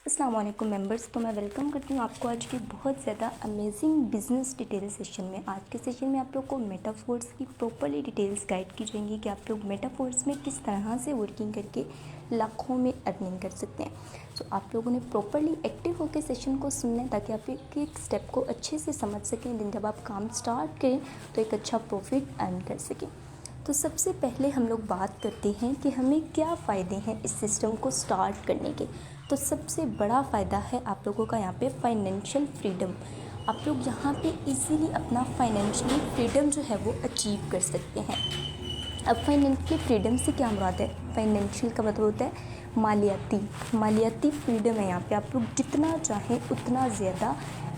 अस्सलाम वालेकुम मेंबर्स। तो मैं वेलकम करती हूँ आपको आज के बहुत ज़्यादा अमेजिंग बिजनेस डिटेल सेशन में। आज के सेशन में आप लोग को मेटाफोर्स की प्रॉपरली डिटेल्स गाइड की जाएंगी कि आप लोग मेटाफोर्स में किस तरह से वर्किंग करके लाखों में अर्निंग कर सकते हैं। तो आप लोगों ने प्रॉपरली एक्टिव होकर सेशन को सुनना है ताकि आप एक स्टेप को अच्छे से समझ सकें, देन जब आप काम स्टार्ट करें तो एक अच्छा प्रॉफिट अर्न कर सकें। तो सबसे पहले हम लोग बात करते हैं कि हमें क्या फ़ायदे हैं इस सिस्टम को स्टार्ट करने के। तो सबसे बड़ा फ़ायदा है आप लोगों का यहाँ पे फाइनेंशियल फ्रीडम। आप लोग यहाँ पे इजीली अपना फाइनेंशियल फ्रीडम जो है वो अचीव कर सकते हैं। अब फाइनेंशियल फ्रीडम से क्या मुराद है? फाइनेंशियल का मतलब होता है मालियाती फ्रीडम है। यहाँ पे आप लोग जितना चाहें उतना ज़्यादा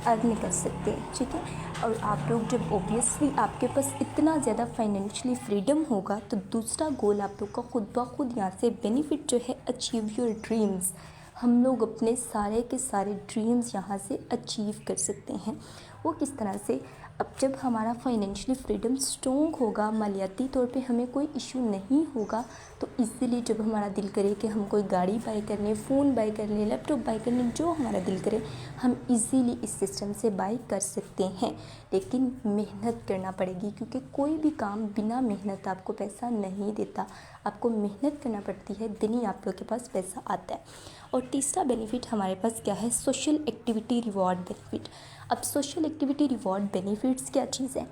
अर्न कर सकते हैं, ठीक है। और आप लोग जब ऑब्वियसली आपके पास इतना ज़्यादा फाइनेंशियली फ्रीडम होगा तो दूसरा गोल आप लोग का खुद ब खुद यहाँ से बेनिफिट जो है, अचीव योर ड्रीम्स। हम लोग अपने सारे के सारे ड्रीम्स यहाँ से अचीव कर सकते हैं। वो किस तरह से? अब जब हमारा फाइनेंशियली फ्रीडम स्ट्रॉन्ग होगा, मालियाती तौर पे हमें कोई इशू नहीं होगा, तो इजीली जब हमारा दिल करे कि हम कोई गाड़ी बाय करने, फ़ोन बाय करने, लैपटॉप बाय करने, जो हमारा दिल करे हम इजीली इस सिस्टम से बाय कर सकते हैं। लेकिन मेहनत करना पड़ेगी, क्योंकि कोई भी काम बिना मेहनत आपको पैसा नहीं देता। आपको मेहनत करना पड़ती है, दिन ही आप लोग के पास पैसा आता है। और तीसरा बेनिफिट हमारे पास क्या है? Social activity reward benefit. अब सोशल एक्टिविटी रिवॉर्ड बेनिफिट्स क्या चीज़ है?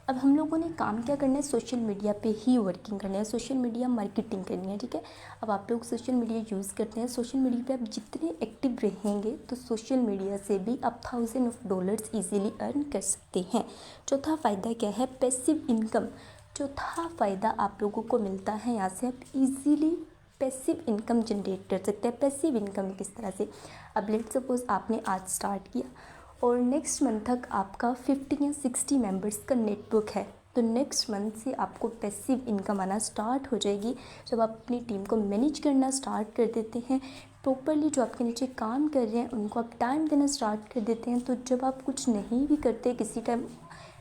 अब हम लोगों ने काम क्या करना है? सोशल मीडिया पे ही वर्किंग करनी है, सोशल मीडिया मार्केटिंग करनी है, ठीक है। अब आप लोग सोशल मीडिया यूज़ करते हैं, सोशल मीडिया पे आप जितने एक्टिव रहेंगे तो सोशल मीडिया से भी आप $1000 ईजीली अर्न कर सकते हैं। चौथा फ़ायदा क्या है? Passive income. चौथा फ़ायदा आप लोगों को मिलता है, यहाँ से आप इजीली पैसिव इनकम जनरेट कर सकते हैं। पैसिव इनकम किस तरह से? अब लेट सपोज आपने आज स्टार्ट किया और नेक्स्ट मंथ तक आपका 50 या 60 मेंबर्स का नेटवर्क है, तो नेक्स्ट मंथ से आपको पैसिव इनकम आना स्टार्ट हो जाएगी। जब आप अपनी टीम को मैनेज करना स्टार्ट कर देते हैं, प्रॉपरली जो आपके नीचे काम कर रहे हैं उनको आप टाइम देना स्टार्ट कर देते हैं, तो जब आप कुछ नहीं भी करते, किसी टाइम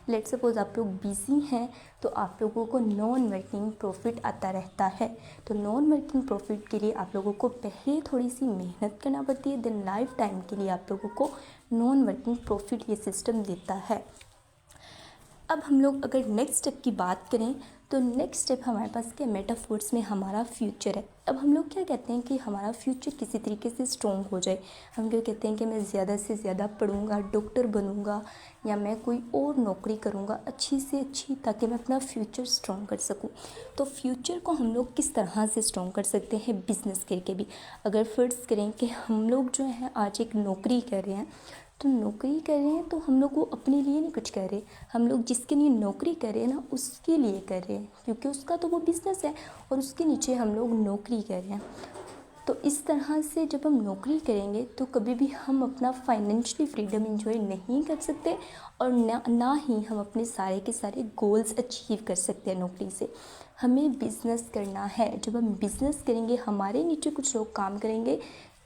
लेट सपोज आप लोग बिज़ी हैं, तो आप लोगों को नॉन वर्किंग प्रॉफिट आता रहता है। तो नॉन वर्किंग प्रॉफिट के लिए आप लोगों को पहले थोड़ी सी मेहनत करना पड़ती है, देन लाइफ टाइम के लिए आप लोगों को नॉन वर्किंग प्रॉफिट ये सिस्टम देता है। अब हम लोग अगर नेक्स्ट स्टेप की बात करें तो नेक्स्ट स्टेप हमारे पास क्या? मेटाफोर्स में हमारा फ्यूचर है। अब हम लोग क्या कहते हैं कि हमारा फ्यूचर किसी तरीके से स्ट्रॉन्ग हो जाए। हम क्या कहते हैं कि मैं ज़्यादा से ज़्यादा पढ़ूंगा, डॉक्टर बनूंगा, या मैं कोई और नौकरी करूंगा अच्छी से अच्छी, ताकि मैं अपना फ्यूचर स्ट्रॉन्ग कर सकूं। तो फ्यूचर को हम लोग किस तरह से स्ट्रॉन्ग कर सकते हैं? बिज़नेस करके भी। अगर फ़र्ज़ करें कि हम लोग जो हैं आज एक नौकरी कर रहे हैं, तो नौकरी कर रहे हैं तो हम लोग वो अपने लिए नहीं कुछ कर रहे, हम लोग जिसके लिए नौकरी कर रहे हैं ना उसके लिए कर रहे हैं, क्योंकि उसका तो वो बिज़नेस है और उसके नीचे हम लोग नौकरी कर रहे हैं। तो इस तरह से जब हम नौकरी करेंगे तो कभी भी हम अपना फाइनेंशियली फ्रीडम एंजॉय नहीं कर सकते, और ना ही हम अपने सारे के सारे गोल्स अचीव कर सकते हैं नौकरी से। हमें बिज़नेस करना है। जब हम बिज़नेस करेंगे, हमारे नीचे कुछ लोग काम करेंगे,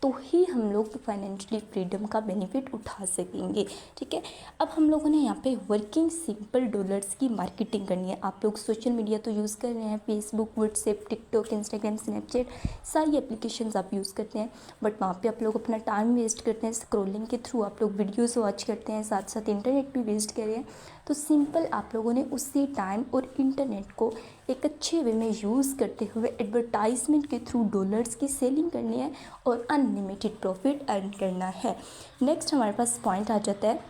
तो ही हम लोग फाइनेंशियली फ्रीडम का बेनिफिट उठा सकेंगे, ठीक है। अब हम लोगों ने यहाँ पे वर्किंग सिंपल डॉलर्स की मार्केटिंग करनी है। आप लोग सोशल मीडिया तो यूज़ कर रहे हैं, Facebook, WhatsApp, TikTok, Instagram, Snapchat, सारी एप्लीकेशंस आप यूज़ करते हैं, बट वहाँ पे आप लोग अपना टाइम वेस्ट करते हैं। स्क्रॉलिंग के थ्रू आप लोग वीडियोज़ वॉच करते हैं, साथ साथ इंटरनेट भी वेस्ट कर रहे हैं। तो सिंपल आप लोगों ने उसी टाइम और इंटरनेट को एक अच्छे वे में यूज़ करते हुए एडवर्टाइजमेंट के थ्रू डॉलर्स की सेलिंग करनी है और अनलिमिटेड प्रॉफिट अर्न करना है। नेक्स्ट हमारे पास पॉइंट आ जाता है,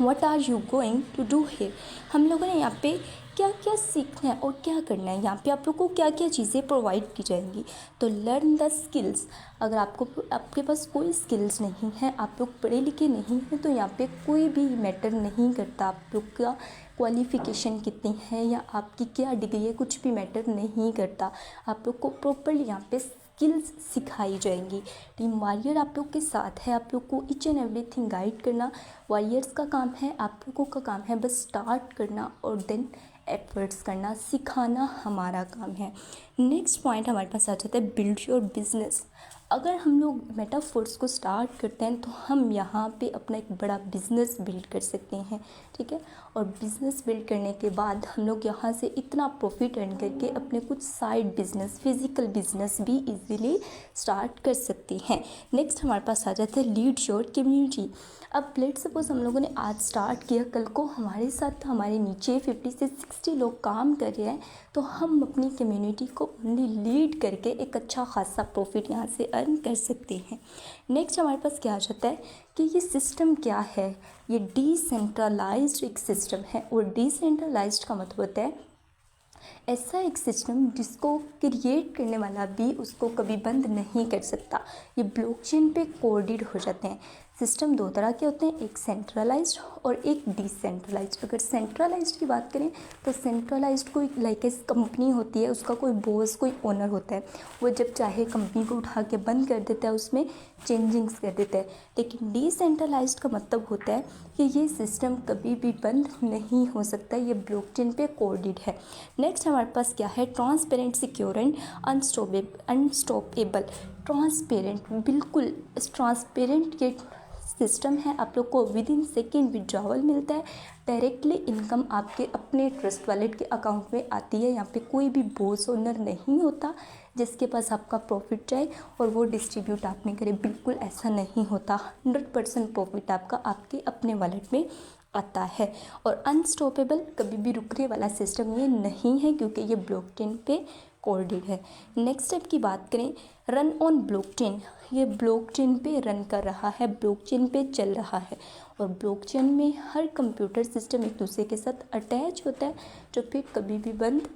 what are you going to do here. हम लोगों ने यहाँ पे क्या क्या सीखना है और क्या करना है, यहाँ पे आप लोग को क्या क्या चीज़ें प्रोवाइड की जाएंगी। तो लर्न द स्किल्स। अगर आपके पास कोई स्किल्स नहीं है, आप लोग पढ़े लिखे नहीं हैं, तो यहाँ पे कोई भी मैटर नहीं करता आप लोग का क्वालिफ़िकेशन कितनी है या आपकी क्या डिग्री है, कुछ भी मैटर नहीं करता। आप लोग को प्रॉपरली यहाँ पे स्किल्स सिखाई जाएंगी। टीम वॉरियर आप लोग के साथ है, आप लोग को ईच एंड एवरीथिंग गाइड करना वॉरियर्स का काम है, आप लोगों का काम है बस स्टार्ट करना और देन एफर्ट्स करना, सिखाना हमारा काम है। नेक्स्ट पॉइंट हमारे पास आ जाता है, बिल्ड योर बिजनेस। अगर हम लोग मेटाफोर्स को स्टार्ट करते हैं तो हम यहाँ पे अपना एक बड़ा बिज़नेस बिल्ड कर सकते हैं, ठीक है। और बिज़नेस बिल्ड करने के बाद हम लोग यहाँ से इतना प्रॉफिट अर्न करके अपने कुछ साइड बिजनेस, फिजिकल बिजनेस भी इजीली स्टार्ट कर सकते हैं। नेक्स्ट हमारे पास आ जाता है लीड योर कम्युनिटी। अब लेट्स सपोज हम लोगों ने आज स्टार्ट किया, कल को हमारे साथ हमारे नीचे 50 से 60 लोग काम कर रहे हैं, तो हम अपनी कम्युनिटी को ओनली लीड करके एक अच्छा खासा प्रॉफिट यहाँ से अर्न कर सकते हैं। नेक्स्ट हमारे पास क्या आ जाता है कि ये सिस्टम क्या है, ये डिसेंट्रलाइज्ड एक सिस्टम है। और डिसेंट्रलाइज्ड का मतलब होता है ऐसा एक सिस्टम जिसको क्रिएट करने वाला भी उसको कभी बंद नहीं कर सकता। ये ब्लॉकचेन पे कोडेड हो जाते हैं। सिस्टम दो तरह के होते हैं, एक सेंट्रलाइज्ड और एक डिसेंट्रलाइज्ड। अगर सेंट्रलाइज्ड की बात करें तो सेंट्रलाइज्ड कोई लाइक ए कंपनी होती है, उसका कोई बॉस, कोई ओनर होता है, वो जब चाहे कंपनी को उठा के बंद कर देता है, उसमें चेंजिंग्स कर देता है। लेकिन डिसेंट्रलाइज्ड का मतलब होता है कि ये सिस्टम कभी भी बंद नहीं हो सकता, ये ब्लॉकचेन पे कोडेड है। नेक्स्ट हमारे पास क्या है, transparent, secure and unstoppable. Transparent, बिल्कुल ट्रांसपेरेंट के सिस्टम है, आप लोग को विद इन सेकेंड विड्रॉवल मिलता है, डायरेक्टली इनकम आपके अपने ट्रस्ट वॉलेट के अकाउंट में आती है। यहाँ पे कोई भी बॉस ओनर नहीं होता जिसके पास आपका प्रॉफिट जाए और वो डिस्ट्रीब्यूट आपने करे, बिल्कुल ऐसा नहीं होता। 100% प्रॉफिट आपका आपके अपने वॉलेट में आता है। और अनस्टॉपेबल, कभी भी रुकने वाला सिस्टम ये नहीं है क्योंकि ये ब्लॉकचेन पे कोडेड है। नेक्स्ट स्टेप की बात करें, रन ऑन ब्लॉकचेन। ये ब्लॉकचेन पे रन कर रहा है, ब्लॉकचेन पे चल रहा है। और ब्लॉकचेन में हर कंप्यूटर सिस्टम एक दूसरे के साथ अटैच होता है जो फिर कभी भी बंद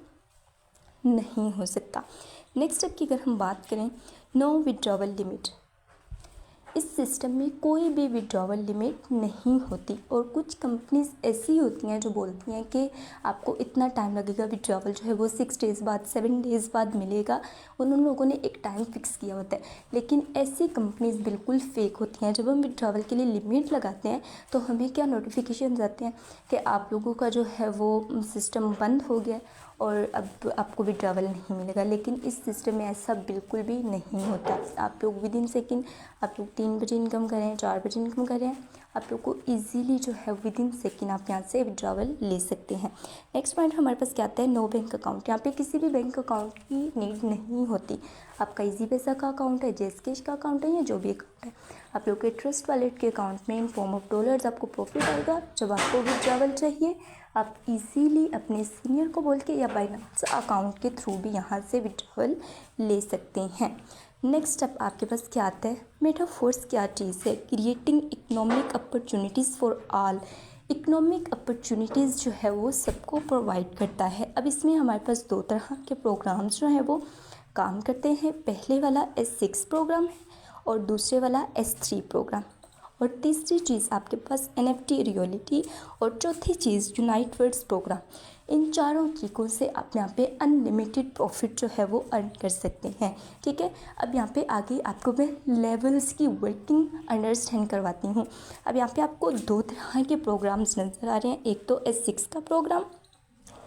नहीं हो सकता। नेक्स्ट स्टेप की अगर हम बात करें, नो विड्रॉवल लिमिट। इस सिस्टम में कोई भी विड्रॉवल लिमिट नहीं होती। और कुछ कंपनीज ऐसी होती हैं जो बोलती हैं कि आपको इतना टाइम लगेगा, विड्रॉवल जो है वो 6 डेज़ बाद, 7 डेज़ बाद मिलेगा। उन लोगों ने एक टाइम फिक्स किया होता है, लेकिन ऐसी कंपनीज बिल्कुल फेक होती हैं। जब हम विड्रॉवल के लिए लिमिट लगाते हैं तो हमें क्या नोटिफिकेशन आते हैं कि आप लोगों का जो है वो सिस्टम बंद हो गया और अब आपको विड्रॉवल नहीं मिलेगा। लेकिन इस सिस्टम में ऐसा बिल्कुल भी नहीं होता। आप लोग विद इन सेकेंड, आप लोग 3 बजे इनकम करें, 4 बजे इनकम करें, आप लोग को इजीली जो है विद इन सेकेंड आप यहाँ से विड्रॉवल ले सकते हैं। नेक्स्ट पॉइंट हमारे पास क्या आता है, नो बैंक अकाउंट। यहाँ पे किसी भी बैंक अकाउंट की नीड नहीं होती। आपका इजी पैसा का अकाउंट है, जेसकैश का अकाउंट है या जो भी अकाउंट है, आप लोग के ट्रस्ट वॉलेट के अकाउंट में इन फॉर्म ऑफ डॉलर्स आपको प्रॉफिट आएगा। जब आपको विड्रॉवल चाहिए आप इजीली अपने सीनियर को बोल के या बाइनेंस अकाउंट के थ्रू भी यहाँ से विड्रॉवल ले सकते हैं। नेक्स्ट स्टेप आपके पास क्या आता है, मेटाफोर्स क्या चीज़ है, creating economic opportunities for all. Economic opportunities जो है वो सबको प्रोवाइड करता है। अब इसमें हमारे पास 2 तरह के प्रोग्राम्स जो हैं वो काम करते हैं। पहले वाला S6 प्रोग्राम है और दूसरे वाला S3 प्रोग्राम। और तीसरी चीज़ आपके पास NFT रियलिटी और चौथी चीज़ यूनाइटवर्ड्स प्रोग्राम। इन चारों तरीक़ों से आप यहाँ पे अनलिमिटेड प्रॉफिट जो है वो अर्न कर सकते हैं, ठीक है। अब यहाँ पे आगे आपको मैं लेवल्स की वर्किंग अंडरस्टैंड करवाती हूँ। अब यहाँ पे आपको 2 तरह के प्रोग्राम्स नज़र आ रहे हैं, एक तो S6 का प्रोग्राम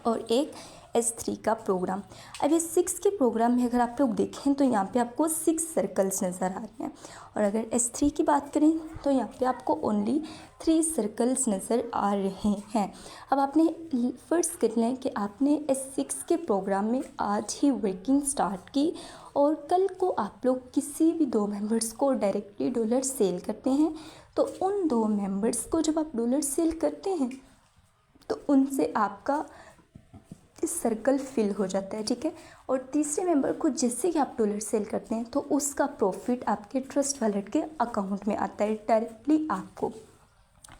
और एक S3 का प्रोग्राम। अब ये 6 के प्रोग्राम में अगर आप लोग देखें तो यहाँ पे आपको 6 सर्कल्स नज़र आ रहे हैं। और अगर S3 की बात करें तो यहाँ पे आपको ओनली 3 सर्कल्स नज़र आ रहे हैं। अब आपने फर्ज कर लें कि आपने S6 के प्रोग्राम में आज ही वर्किंग स्टार्ट की और कल को आप लोग किसी भी 2 मेंबर्स को डायरेक्टली डॉलर सेल करते हैं, तो उन 2 मेंबर्स को जब आप डॉलर सेल करते हैं तो उनसे आपका सर्कल फिल हो जाता है, ठीक है। और तीसरे मेंबर को जैसे ही आप डॉलर सेल करते हैं तो उसका प्रॉफिट आपके ट्रस्ट वॉलेट के अकाउंट में आता है डायरेक्टली आपको।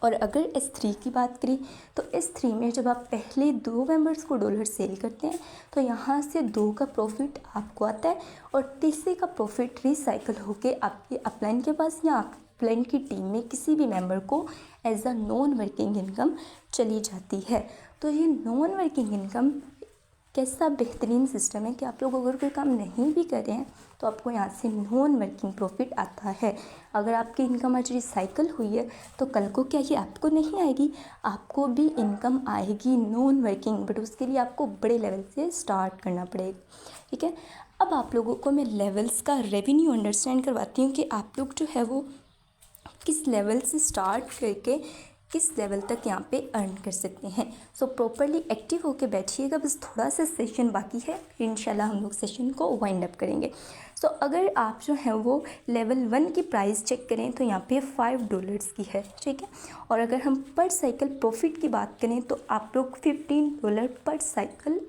और अगर S3 की बात करें तो S3 में जब आप पहले 2 मेंबर्स को डॉलर सेल करते हैं तो यहाँ से 2 का प्रॉफिट आपको आता है और तीसरे का प्रॉफिट रिसाइकल होके आपके अपलाइन के पास या अपलाइन की टीम में किसी भी मेंबर को as a non working income चली जाती है। तो ये नॉन वर्किंग इनकम कैसा बेहतरीन सिस्टम है कि आप लोग अगर कोई काम नहीं भी कर रहे हैं तो आपको यहाँ से नॉन वर्किंग प्रॉफिट आता है। अगर आपकी इनकम आज रिसाइकल हुई है तो कल को क्या ये आपको नहीं आएगी, आपको भी इनकम आएगी नॉन वर्किंग, बट उसके लिए आपको बड़े लेवल से स्टार्ट करना पड़ेगा, ठीक है। अब आप लोगों को मैं लेवल्स का रेवेन्यू अंडरस्टैंड करवाती हूँ कि आप लोग जो है वो किस लेवल से स्टार्ट करके किस लेवल तक यहाँ पे अर्न कर सकते हैं। सो प्रॉपरली एक्टिव होके बैठिएगा, बस थोड़ा सा सेशन बाकी है, इंशाल्लाह हम लोग सेशन को वाइंड अप करेंगे। सो अगर आप जो है वो लेवल 1 की प्राइस चेक करें तो यहाँ पे $5 की है, ठीक है। और अगर हम पर साइकिल प्रॉफिट की बात करें तो आप लोग $15 पर साइकिल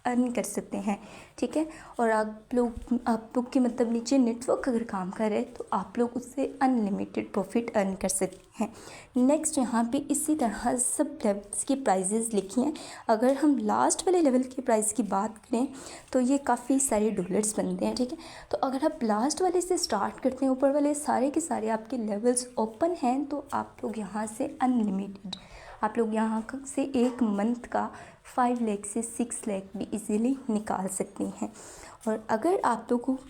अर्न कर सकते हैं, ठीक है। और आप लोग के मतलब नीचे नेटवर्क अगर काम कर रहे हैं तो आप लोग उससे अनलिमिटेड प्रॉफिट अर्न कर सकते हैं। नेक्स्ट यहाँ पे इसी तरह सब लेवल्स की प्राइजेज़ लिखी हैं। अगर हम लास्ट वाले लेवल की प्राइस की बात करें तो ये काफ़ी सारे डॉलर्स बनते हैं, ठीक है। तो अगर आप लास्ट वाले से स्टार्ट करते हैं, ऊपर वाले सारे के सारे आपके लेवल्स ओपन हैं तो आप लोग यहाँ से अनलिमिटेड आप लोग यहाँ से एक मंथ का 5 लाख से 6 लाख भी इजीली निकाल सकते हैं। और अगर आप लोगों को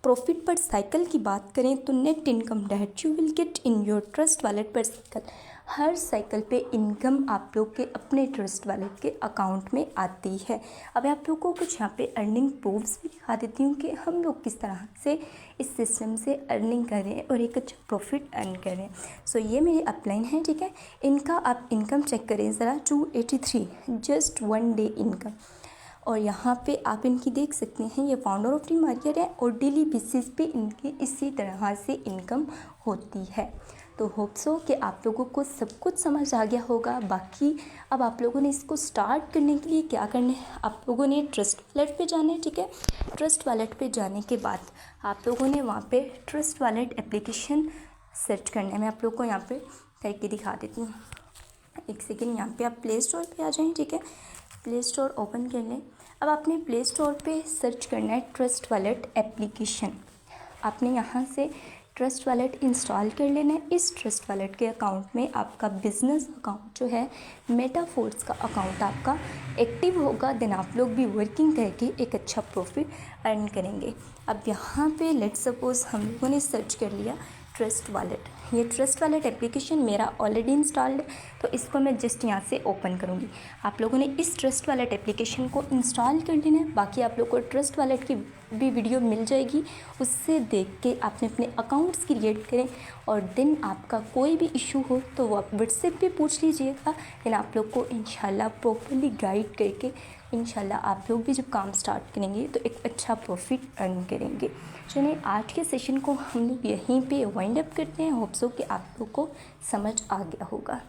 प्रॉफिट पर साइकिल की बात करें तो net income that you will get in your trust wallet पर साइकिल, हर साइकिल पे इनकम आप लोग के अपने ट्रस्ट वॉलेट के अकाउंट में आती है। अब आप लोग को कुछ यहाँ पे अर्निंग प्रूफ्स भी दिखा देती हूँ कि हम लोग किस तरह से इस सिस्टम से अर्निंग करें और एक अच्छा प्रॉफिट अर्न करें। सो ये मेरी अपलाइन है, ठीक है। इनका आप इनकम चेक करें ज़रा, 283 जस्ट 1 डे इनकम। और यहाँ पे आप इनकी देख सकते हैं, ये फाउंडर ऑफ टीम मार्केट है और डेली बेसिस पे इनकी इसी तरह से इनकम होती है। तो होप सो कि आप लोगों को सब कुछ समझ आ गया होगा। बाकी अब आप लोगों ने इसको स्टार्ट करने के लिए क्या करना है, आप लोगों ने ट्रस्ट वॉलेट पे जाना है, ठीक है। ट्रस्ट वॉलेट पे जाने के बाद आप लोगों ने वहाँ पे ट्रस्ट वॉलेट एप्लीकेशन सर्च करना है। मैं आप लोग को यहाँ पे करके दिखा देती हूँ, एक सेकेंड। यहाँ पे आप प्ले स्टोर पे आ जाएं, ठीक है। प्ले स्टोर ओपन कर लें। अब आपने प्ले स्टोर पे सर्च करना है ट्रस्ट वॉलेट एप्लीकेशन। आपने यहाँ से ट्रस्ट वॉलेट इंस्टॉल कर लेना है। इस ट्रस्ट वॉलेट के अकाउंट में आपका बिजनेस अकाउंट जो है, मेटाफोर्स का अकाउंट आपका एक्टिव होगा। देन आप लोग भी वर्किंग करके एक अच्छा प्रॉफिट अर्न करेंगे। अब यहाँ पे लेट सपोज़ हम लोगों ने सर्च कर लिया ट्रस्ट वॉलेट। ये ट्रस्ट वॉलेट एप्लीकेशन मेरा ऑलरेडी इंस्टॉल्ड है, तो इसको मैं जस्ट यहाँ से ओपन करूँगी। आप लोगों ने इस ट्रस्ट वॉलेट एप्लीकेशन को इंस्टॉल कर लेना है। बाकी आप लोग को ट्रस्ट वॉलेट की भी वीडियो मिल जाएगी, उससे देख के आपने अपने अकाउंट्स क्रिएट करें। और देन आपका कोई भी इशू हो तो वो आप व्हाट्सएप पे पूछ लीजिएगा। देन आप लोग को इंशाल्लाह प्रॉपर्ली गाइड करके इंशाल्लाह आप लोग भी जब काम स्टार्ट करेंगे तो एक अच्छा प्रॉफिट अर्न करेंगे। चलिए आज के सेशन को हम लोग यहीं पे वाइंड अप करते हैं। होप सो कि आप लोग को समझ आ गया होगा।